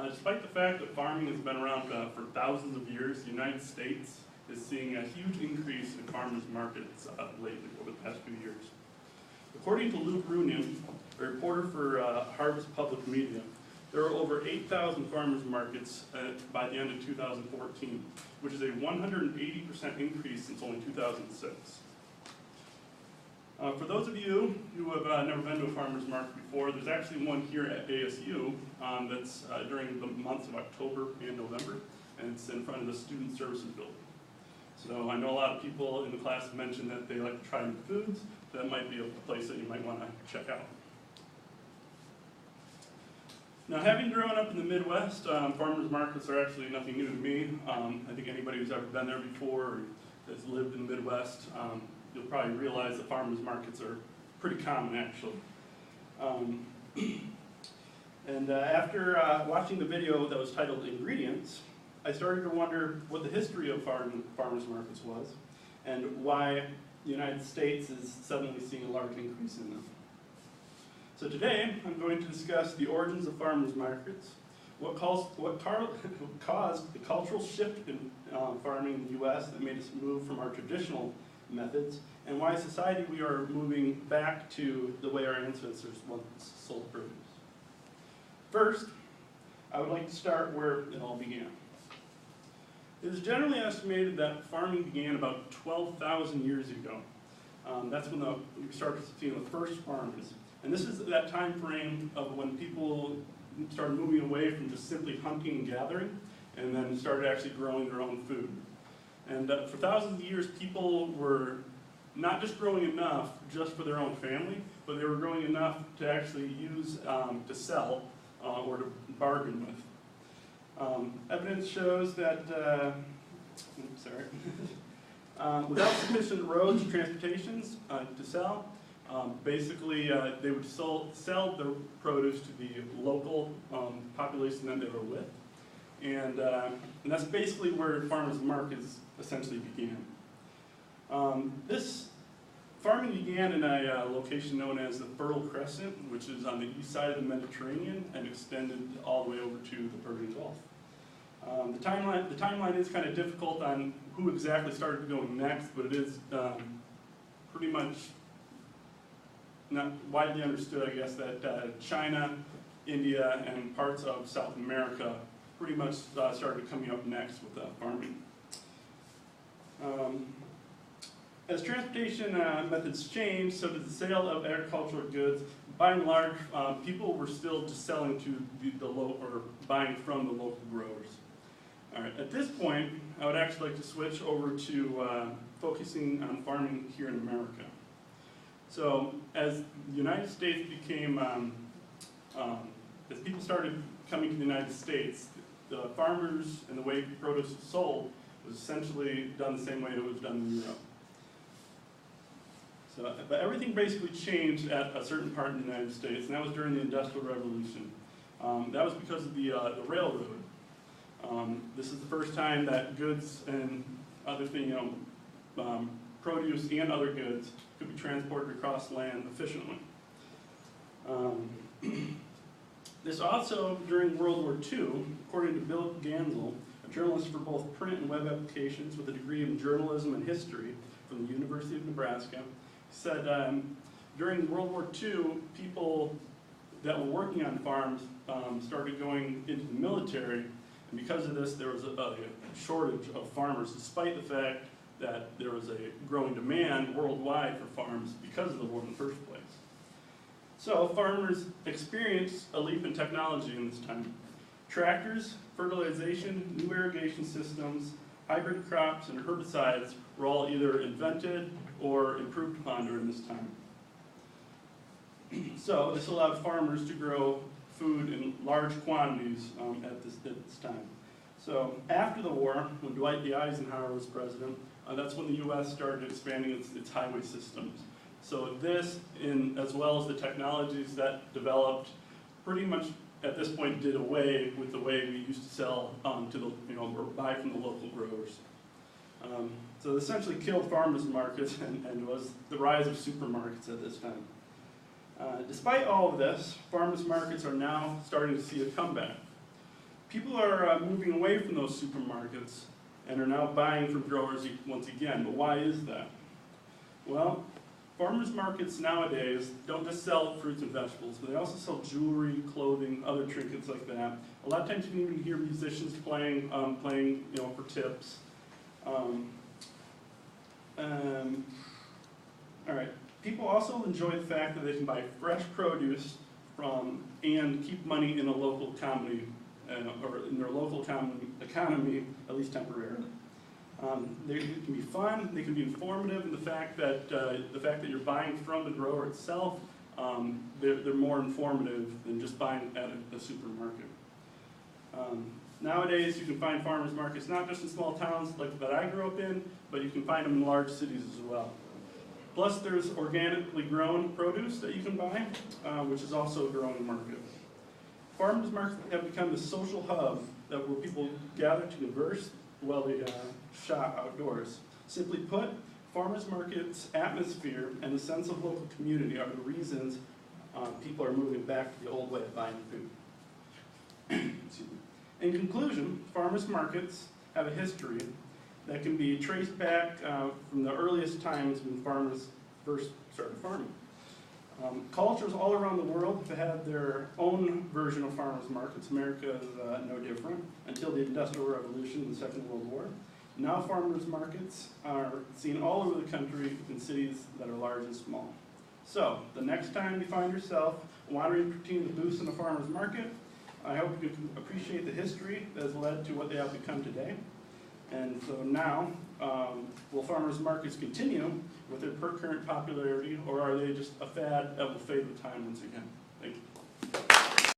Despite the fact that farming has been around for thousands of years, the United States is seeing a huge increase in farmers markets lately over the past few years. According to Luke Runyon, a reporter for Harvest Public Media, there are over 8,000 farmers markets by the end of 2014, which is a 180% increase since only 2006. For those of you who have never been to a farmer's market before, there's actually one here at ASU that's during the months of October and November, and it's in front of the Student Services Building. So I know a lot of people in the class have mentioned that they like to try new foods. That might be a place that you might want to check out. Now, having grown up in the Midwest, farmers markets are actually nothing new to me. I think anybody who's ever been there before or has lived in the Midwest, you'll probably realize that farmers markets are pretty common, actually. After watching the video that was titled Ingredients, I started to wonder what the history of farmers markets was and why the United States is suddenly seeing a large increase in them. So today, I'm going to discuss the origins of farmers markets, what caused the cultural shift in farming in the U.S. that made us move from our traditional methods, and why society we are moving back to the way our ancestors once sold produce. First, I would like to start where it all began. It is generally estimated that farming began about 12,000 years ago. That's when we started seeing the first farmers. And this is that time frame of when people started moving away from just simply hunting and gathering, and then started actually growing their own food. And for thousands of years, people were not just growing enough just for their own family, but they were growing enough to actually use to sell or to bargain with. Evidence shows that, without sufficient roads and transportations to sell, basically they would sell their produce to the local population that they were with. And that's basically where farmers markets essentially began. This farming began in a location known as the Fertile Crescent, which is on the east side of the Mediterranean and extended all the way over to the Persian Gulf. The timeline is kind of difficult on who exactly started going next, but it is pretty much not widely understood, I guess, that China, India, and parts of South America pretty much started coming up next with farming. As transportation methods changed, so did the sale of agricultural goods. By and large, people were still just selling to the local, or buying from the local growers. All right, at this point, I would actually like to switch over to focusing on farming here in America. So, as the United States became, as people started coming to the United States, the farmers and the way produce was sold was essentially done the same way it was done in Europe. So, but everything basically changed at a certain part in the United States, and that was during the Industrial Revolution. That was because of the railroad. This is the first time that goods and other things, produce and other goods could be transported across land efficiently. This also, during World War II, according to Bill Gansel, a journalist for both print and web applications with a degree in journalism and history from the University of Nebraska, said during World War II, people that were working on farms started going into the military, and because of this, there was a shortage of farmers, despite the fact that there was a growing demand worldwide for farms because of the war in the first place. So farmers experienced a leap in technology in this time. Tractors, fertilization, new irrigation systems, hybrid crops, and herbicides were all either invented or improved upon during this time. So this allowed farmers to grow food in large quantities at this time. So after the war, when Dwight D. Eisenhower was president, that's when the U.S. started expanding its highway systems. So this, as well as the technologies that developed, pretty much at this point did away with the way we used to sell or buy from the local growers. So it essentially killed farmers markets and was the rise of supermarkets at this time. Despite all of this, farmers markets are now starting to see a comeback. People are moving away from those supermarkets and are now buying from growers once again. But why is that? Well, farmers markets nowadays don't just sell fruits and vegetables, but they also sell jewelry, clothing, other trinkets like that. A lot of times you can even hear musicians playing for tips. All right. People also enjoy the fact that they can buy fresh produce from and keep money in a local economy, or in their local economy, at least temporarily. They can be fun. They can be informative, and the fact that you're buying from the grower itself, they're more informative than just buying at a supermarket. Nowadays, you can find farmers markets not just in small towns like that I grew up in, but you can find them in large cities as well. Plus, there's organically grown produce that you can buy, which is also a growing market. Farmers markets have become the social hub where people gather to converse while they shop outdoors. Simply put, farmers markets' atmosphere and the sense of local community are the reasons people are moving back to the old way of buying food. In conclusion, farmers markets have a history that can be traced back from the earliest times when farmers first started farming. Cultures all around the world have had their own version of farmers markets. America is no different until the Industrial Revolution and the Second World War. Now farmers markets are seen all over the country in cities that are large and small. So, the next time you find yourself wandering between the booths in a farmer's market, I hope you can appreciate the history that has led to what they have become today. And so now, will farmers markets continue with their current popularity, or are they just a fad that will fade with time once again? Thank you.